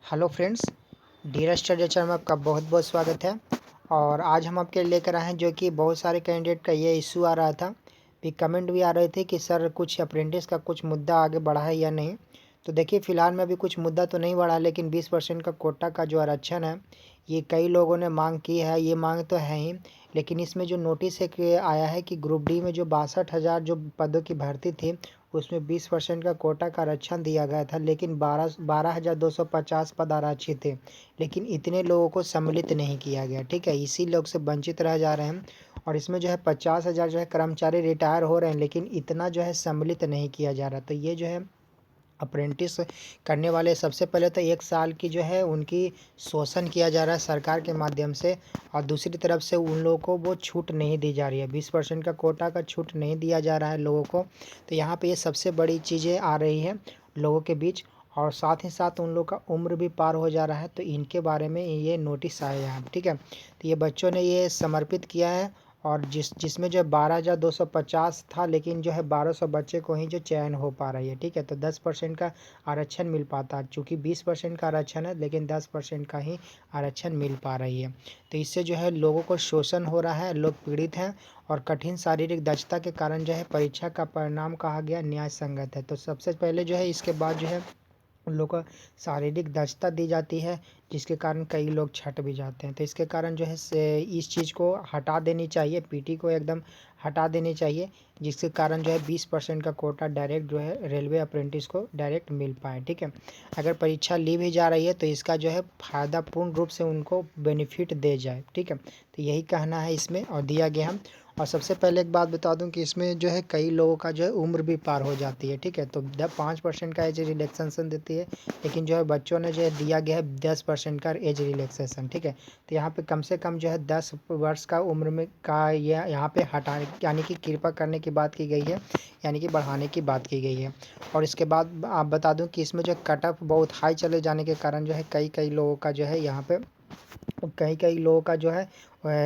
Hello friends, dear study channel में आपका बहुत बहुत स्वागत है। और आज हम आपके लिए लेकर आए हैं जो कि बहुत सारे कैंडिडेट का ये इशू आ रहा था, भी कमेंट भी आ रहे थे कि सर कुछ अप्रेंटिस का कुछ मुद्दा आगे बढ़ा है या नहीं। तो देखिए, फ़िलहाल में अभी कुछ मुद्दा तो नहीं बढ़ा, लेकिन 20% का कोटा का जो आरक्षण है ये कई लोगों ने मांग की है। ये मांग तो है ही, लेकिन इसमें जो नोटिस एक आया है कि ग्रुप डी में जो 62,000 जो पदों की भर्ती थी उसमें 20% का कोटा का आरक्षण दिया गया था, लेकिन 12,250 पद आरक्षित थे, लेकिन इतने लोगों को सम्मिलित नहीं किया गया। ठीक है, इसी लोग से वंचित रह जा रहे हैं। और इसमें जो है 50,000 जो है कर्मचारी रिटायर हो रहे हैं, लेकिन इतना जो है सम्मिलित नहीं किया जा रहा। तो ये जो है अप्रेंटिस करने वाले सबसे पहले तो 1 साल की जो है उनकी शोषण किया जा रहा है सरकार के माध्यम से, और दूसरी तरफ से उन लोगों को वो छूट नहीं दी जा रही है। 20% का कोटा का छूट नहीं दिया जा रहा है लोगों को। तो यहाँ पे ये सबसे बड़ी चीज़ें आ रही है लोगों के बीच, और साथ ही साथ उन लोग का उम्र भी पार हो जा रहा है। तो इनके बारे में ये नोटिस आया यहाँ, ठीक है। तो ये बच्चों ने ये समर्पित किया है, और जिसमें जो 12,250 था, लेकिन जो है 1,200 बच्चे को ही जो चयन हो पा रही है। ठीक है, तो 10% का आरक्षण मिल पाता है, चूँकि 20% का आरक्षण है, लेकिन 10% का ही आरक्षण मिल पा रही है। तो इससे जो है लोगों को शोषण हो रहा है, लोग पीड़ित हैं, और कठिन शारीरिक दक्षता के कारण जो है परीक्षा का परिणाम कहा गया न्याय संगत है। तो सबसे पहले जो है इसके बाद जो है उन लोग को शारीरिक दक्षता दी जाती है, जिसके कारण कई लोग छट भी जाते हैं। तो इसके कारण जो है इस चीज़ को हटा देनी चाहिए, पीटी को एकदम हटा देनी चाहिए, जिसके कारण जो है 20% का कोटा डायरेक्ट जो है रेलवे अप्रेंटिस को डायरेक्ट मिल पाए। ठीक है, अगर परीक्षा ली भी जा रही है तो इसका जो है फ़ायदा पूर्ण रूप से उनको बेनिफिट दे जाए। ठीक है, तो यही कहना है इसमें और दिया गया है। और सबसे पहले एक बात बता दूं कि इसमें जो है कई लोगों का जो है उम्र भी पार हो जाती है। ठीक है, तो 5% का एज रिलैक्सेशन देती है, लेकिन जो है बच्चों ने जो है दिया गया है 10% का एज रिलैक्सेशन। ठीक है, तो यहाँ पे कम से कम जो है 10 वर्ष का उम्र में का ये यहाँ पे हटाने यानी कि कृपा करने की बात की गई है, यानी कि बढ़ाने की बात की गई है। और इसके बाद आप बता दूं कि इसमें जो कट ऑफ बहुत हाई चले जाने के कारण जो है कई लोगों का जो है यहाँ पे कई लोगों का जो है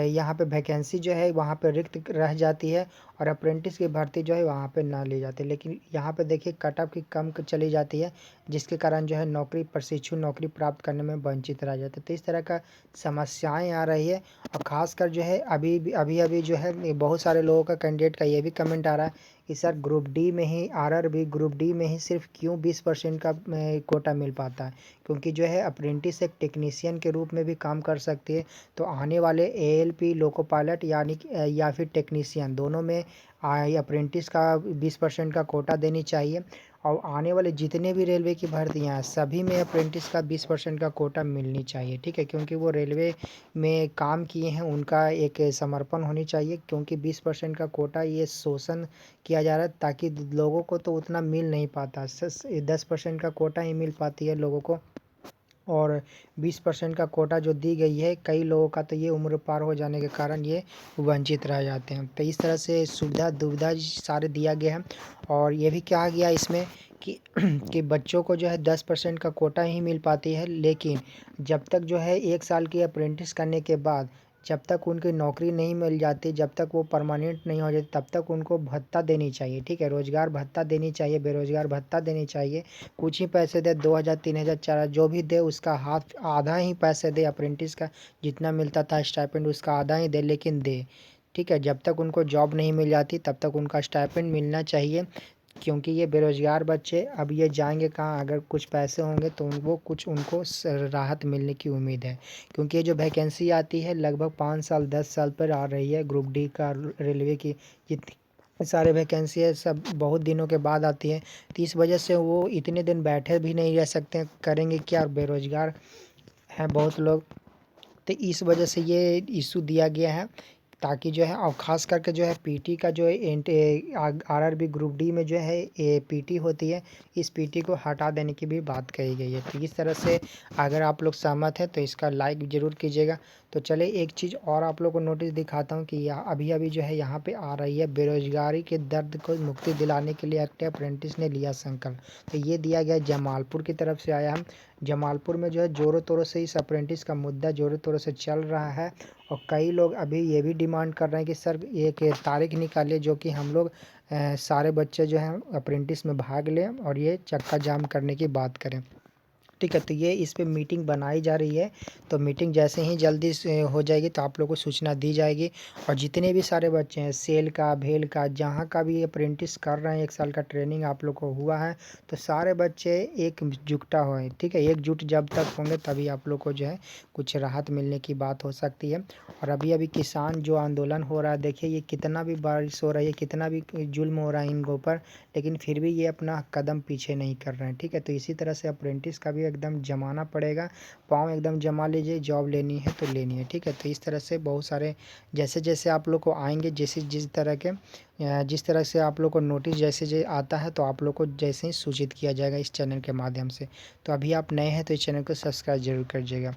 यहाँ पे वैकेंसी जो है वहाँ पे रिक्त रह जाती है, और अप्रेंटिस की भर्ती जो है वहाँ पे ना ली जाती। लेकिन यहाँ पे देखिए कट ऑफ की कम चली जाती है, जिसके कारण जो है नौकरी प्रशिक्षु नौकरी प्राप्त करने में वंचित रह जाते हैं। तो इस तरह का समस्याएं आ रही है। और ख़ासकर जो है अभी जो है बहुत सारे लोगों का कैंडिडेट का ये भी कमेंट आ रहा है कि सर ग्रुप डी में ही आरआरबी ग्रुप डी में ही सिर्फ क्यों 20% का कोटा मिल पाता है, क्योंकि जो है अप्रेंटिस एक टेक्नीशियन के रूप में भी काम कर सकती है। तो आने वाले एएलपी लोको पायलट यानी कि या फिर टेक्नीशियन दोनों में अप्रेंटिस का 20% का कोटा देनी चाहिए। और आने वाले जितने भी रेलवे की भर्तियां हैं सभी में अप्रेंटिस का 20% का कोटा मिलनी चाहिए। ठीक है, क्योंकि वो रेलवे में काम किए हैं, उनका एक समर्पण होनी चाहिए। क्योंकि 20% का कोटा ये शोषण किया जा रहा है, ताकि लोगों को तो उतना मिल नहीं पाता, 10% का कोटा ही मिल पाती है लोगों को। और 20% का कोटा जो दी गई है कई लोगों का तो ये उम्र पार हो जाने के कारण ये वंचित रह जाते हैं। तो इस तरह से सुविधा दुविधा सारे दिया गया है। और ये भी कहा गया इसमें कि कि बच्चों को जो है 10% का कोटा ही मिल पाती है, लेकिन जब तक जो है 1 साल की अप्रेंटिस करने के बाद जब तक उनकी नौकरी नहीं मिल जाती, जब तक वो परमानेंट नहीं हो जाती, तब तक उनको भत्ता देनी चाहिए। ठीक है, रोज़गार भत्ता देनी चाहिए, बेरोज़गार भत्ता देनी चाहिए। कुछ ही पैसे दे, 2,000 3,000 4,000 जो भी दे उसका हाफ आधा ही पैसे दे, अप्रेंटिस का जितना मिलता था स्टाइपेंड उसका आधा ही दे, लेकिन दे। ठीक है, जब तक उनको जॉब नहीं मिल जाती तब तक उनका स्टाइपेंड मिलना चाहिए। क्योंकि ये बेरोज़गार बच्चे अब ये जाएंगे कहाँ, अगर कुछ पैसे होंगे तो वो कुछ उनको राहत मिलने की उम्मीद है। क्योंकि ये जो वैकेंसी आती है लगभग 5 साल 10 साल पर आ रही है ग्रुप डी का रेलवे की, जितनी सारे वैकेंसी है सब बहुत दिनों के बाद आती है। तो इस वजह से वो इतने दिन बैठे भी नहीं रह सकते, करेंगे क्या, और बेरोज़गार हैं बहुत लोग। तो इस वजह से ये इशू दिया गया है, ताकि जो है और ख़ास करके जो है पीटी का जो है आरआरबी ग्रुप डी में जो है ये पीटी होती है, इस पीटी को हटा देने की भी बात कही गई है। तो इस तरह से अगर आप लोग सहमत हैं तो इसका लाइक ज़रूर कीजिएगा। तो चलिए एक चीज़ और आप लोग को नोटिस दिखाता हूँ कि अभी अभी जो है यहाँ पे आ रही है, बेरोजगारी के दर्द को मुक्ति दिलाने के लिए एक्टिव अप्रेंटिस ने लिया संकल्प। तो ये दिया गया जमालपुर की तरफ से आया है। जमालपुर में जो है ज़ोरों तोरों से इस अप्रेंटिस का मुद्दा ज़ोरों तोरों से चल रहा है, और कई लोग अभी ये भी डिमांड कर रहे हैं कि सर एक तारीख निकालिए जो कि हम लोग सारे बच्चे जो हैं अप्रेंटिस में भाग लें और ये चक्का जाम करने की बात करें। ठीक है। तो ये इस पे मीटिंग बनाई जा रही है, तो मीटिंग जैसे ही जल्दी से हो जाएगी तो आप लोग को सूचना दी जाएगी। और जितने भी सारे बच्चे हैं सेल का, भेल का, जहाँ का भी अप्रेंटिस कर रहे हैं, 1 साल का ट्रेनिंग आप लोग को हुआ है, तो सारे बच्चे एकजुटता होए, ठीक है। एकजुट जब तक होंगे तभी आप लोग को जो है कुछ राहत मिलने की बात हो सकती है। और अभी किसान जो आंदोलन हो रहा है, देखिए ये कितना भी बारिश हो रही है, कितना भी जुल्म हो रहा है इनके ऊपर, लेकिन फिर भी ये अपना कदम पीछे नहीं कर रहे हैं, ठीक है। तो इसी तरह से अप्रेंटिस का भी एकदम जमाना पड़ेगा, पाँव एकदम जमा लीजिए, जॉब लेनी है तो लेनी है, ठीक है। तो इस तरह से बहुत सारे जैसे जैसे आप लोग को आएंगे, जिस तरह से आप लोग को नोटिस जैसे आता है, तो आप लोग को जैसे ही सूचित किया जाएगा इस चैनल के माध्यम से। तो अभी आप नए हैं तो इस चैनल को सब्सक्राइब जरूर करिएगा,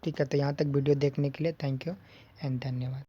ठीक है। तो यहाँ तक वीडियो देखने के लिए थैंक यू एंड धन्यवाद।